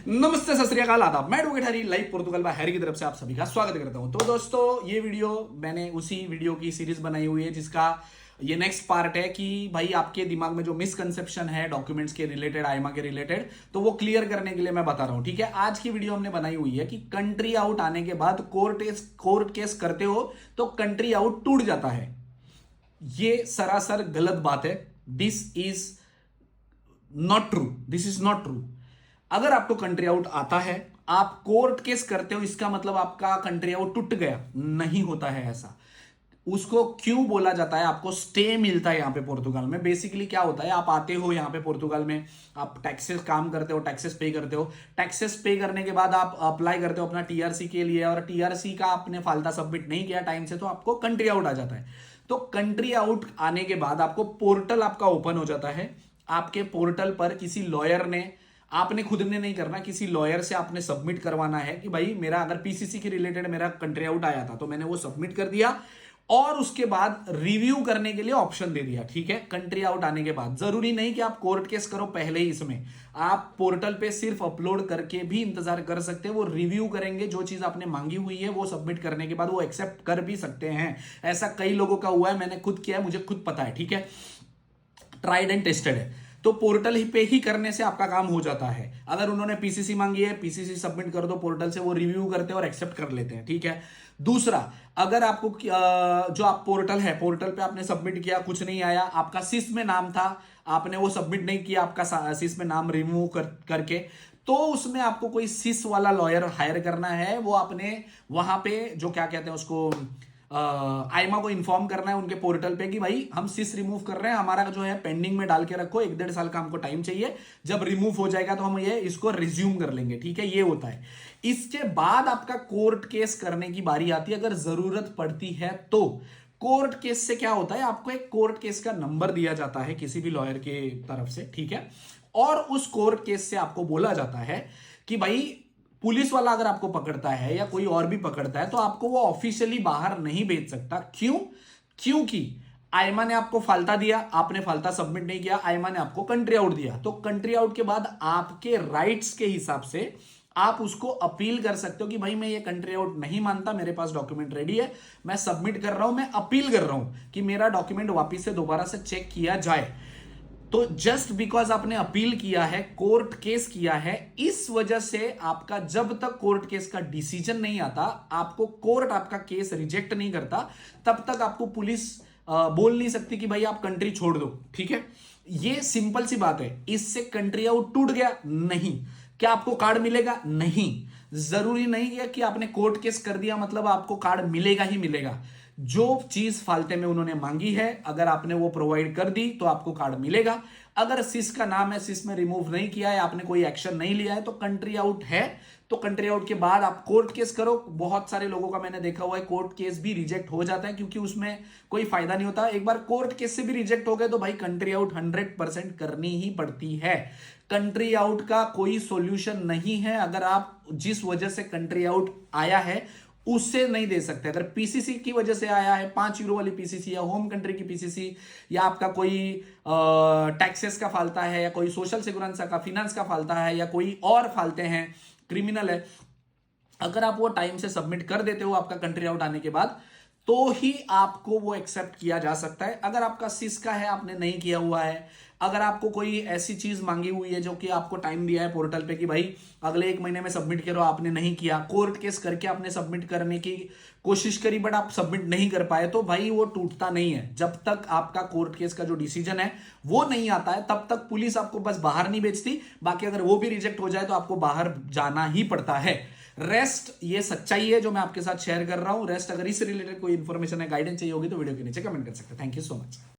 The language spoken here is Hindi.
नमस्ते, सत श्री अकाल, आदाब। मैं एडवोकेट हरी लाइव पोर्तुगल में हैरी की तरफ से आप सभी का स्वागत करता हूं। तो दोस्तों, ये वीडियो मैंने उसी वीडियो की सीरीज बनाई हुई है जिसका ये नेक्स्ट पार्ट है कि भाई आपके दिमाग में जो मिसकंसेप्शन है डॉक्यूमेंट्स के रिलेटेड, आईमा के रिलेटेड, तो वो क्लियर करने के लिए मैं बता रहा हूं। ठीक है, आज की वीडियो हमने बनाई हुई है कि कंट्री आउट आने के बाद कोर्ट केस करते हो तो कंट्री आउट टूट जाता है। ये सरासर गलत बात है। This is not true, this is not true. अगर आपको कंट्री आउट आता है, आप कोर्ट केस करते हो, इसका मतलब आपका कंट्री आउट टूट गया नहीं होता है ऐसा। उसको क्यों बोला जाता है, आपको स्टे मिलता है यहां पे पोर्तुगाल में। बेसिकली क्या होता है, आप आते हो यहां पे पोर्तुगाल में, आप टैक्सेस काम करते हो, टैक्सेस पे करते हो। टैक्सेस पे करने के बाद आप अप्लाई करते हो अपना टीआरसी के लिए, और टीआरसी का आपने फालता सबमिट नहीं किया टाइम से, तो आपको कंट्री आउट आ जाता है। तो कंट्री आउट आने के बाद आपको पोर्टल आपका ओपन हो जाता है। आपके पोर्टल पर किसी लॉयर ने, आपने खुद ने नहीं करना, किसी लॉयर से आपने सबमिट करवाना है कि भाई मेरा अगर पीसीसी के रिलेटेड मेरा कंट्री आउट आया था तो मैंने वो सबमिट कर दिया, और उसके बाद रिव्यू करने के लिए ऑप्शन दे दिया। ठीक है, कंट्री आउट आने के बाद जरूरी नहीं कि आप कोर्ट केस करो पहले ही। इसमें आप पोर्टल पे सिर्फ अपलोड करके भी इंतजार कर सकते हैं, वो रिव्यू करेंगे, जो चीज आपने मांगी हुई है वो सबमिट करने के बाद वो एक्सेप्ट कर भी सकते हैं। ऐसा कई लोगों का हुआ है, मैंने खुद किया है, मुझे खुद पता है। ठीक है, ट्राइड एंड टेस्टेड है। तो पोर्टल ही पे ही करने से आपका काम हो जाता है। अगर उन्होंने पीसीसी मांगी है, पीसीसी सबमिट कर दो पोर्टल से, वो रिव्यू करते हैं और एक्सेप्ट कर लेते हैं। ठीक है, दूसरा, अगर आपको जो आप पोर्टल है, पोर्टल पे आपने सबमिट किया, कुछ नहीं आया, आपका सिस में नाम था, आपने वो सबमिट नहीं किया, आपका सिस में नाम रिमूव करके, तो उसमें आपको कोई सिस वाला लॉयर हायर करना है। वो आपने वहां पे जो क्या कहते हैं उसको, आईमा को इन्फॉर्म करना है उनके पोर्टल पे कि भाई हम सिस रिमूव कर रहे हैं, हमारा जो है पेंडिंग में डाल के रखो, 1-1.5 साल का हमको टाइम चाहिए, जब रिमूव हो जाएगा तो हम ये इसको रिज्यूम कर लेंगे। ठीक है, ये होता है। इसके बाद आपका कोर्ट केस करने की बारी आती है, अगर जरूरत पड़ती है तो। कोर्ट केस से क्या होता है, आपको एक कोर्ट केस का नंबर दिया जाता है किसी भी लॉयर के तरफ से। ठीक है, और उस कोर्ट केस से आपको बोला जाता है कि भाई पुलिस वाला अगर आपको पकड़ता है या कोई और भी पकड़ता है तो आपको वो ऑफिशियली बाहर नहीं भेज सकता। क्यों? क्योंकि आयमा ने आपको फालता दिया, आपने फालता सबमिट नहीं किया, आयमा ने आपको कंट्री आउट दिया। तो कंट्री आउट के बाद आपके राइट्स के हिसाब से आप उसको अपील कर सकते हो कि भाई मैं ये कंट्री आउट नहीं मानता, मेरे पास डॉक्यूमेंट रेडी है, मैं सबमिट कर रहा हूं, मैं अपील कर रहा हूं कि मेरा डॉक्यूमेंट वापिस से दोबारा से चेक किया जाए। तो जस्ट बिकॉज आपने अपील किया है, कोर्ट केस किया है, इस वजह से आपका जब तक कोर्ट केस का डिसीजन नहीं आता, आपको कोर्ट आपका केस रिजेक्ट नहीं करता, तब तक आपको पुलिस बोल नहीं सकती कि भाई आप कंट्री छोड़ दो। ठीक है, ये सिंपल सी बात है। इससे कंट्री आउट टूट गया नहीं। क्या आपको कार्ड मिलेगा? नहीं। जरूरी नहीं है कि आपने कोर्ट केस कर दिया मतलब आपको कार्ड मिलेगा ही मिलेगा। जो चीज फालते में उन्होंने मांगी है, अगर आपने वो प्रोवाइड कर दी तो आपको कार्ड मिलेगा। अगर सिस का नाम है, सिस में रिमूव नहीं किया है, आपने कोई एक्शन नहीं लिया है, तो कंट्री आउट है। तो कंट्री आउट के बाद आप कोर्ट केस करो। बहुत सारे लोगों का मैंने देखा हुआ है कोर्ट केस भी रिजेक्ट हो जाता है, क्योंकि उसमें कोई फायदा नहीं होता। एक बार कोर्ट केस से भी रिजेक्ट हो गए तो भाई कंट्री आउट 100% करनी ही पड़ती है। कंट्री आउट का कोई सॉल्यूशन नहीं है। अगर आप जिस वजह से कंट्री आउट आया है उससे नहीं दे सकते। अगर पीसीसी की वजह से आया है, 5 यूरो वाली पीसीसी या होम कंट्री की पीसीसी, या आपका कोई टैक्सेस का फालता है, या कोई सोशल सिक्योरेंस का, फिनेंस का फालता है, या कोई और फालते हैं, क्रिमिनल है, अगर आप वो टाइम से सबमिट कर देते हो आपका कंट्री आउट आने के बाद, तो ही आपको वो एक्सेप्ट किया जा सकता है। अगर आपका सिस का है, आपने नहीं किया हुआ है, अगर आपको कोई ऐसी चीज मांगी हुई है जो कि आपको टाइम दिया है पोर्टल पे कि भाई अगले 1 महीने में सबमिट करो, आपने नहीं किया, कोर्ट केस करके आपने सबमिट करने की कोशिश करी बट आप सबमिट नहीं कर पाए, तो भाई वो टूटता नहीं है। जब तक आपका कोर्ट केस का जो डिसीजन है वो नहीं आता है, तब तक पुलिस आपको बस बाहर नहीं भेजती। बाकी अगर वो भी रिजेक्ट हो जाए तो आपको बाहर जाना ही पड़ता है। रेस्ट ये सच्चाई है जो मैं आपके साथ शेयर कर रहा हूं। रेस्ट अगर इससे रिलेटेड कोई इंफॉर्मेशन है, गाइडेंस चाहिए होगी तो वीडियो के नीचे कमेंट कर सकते हैं। Thank you so much.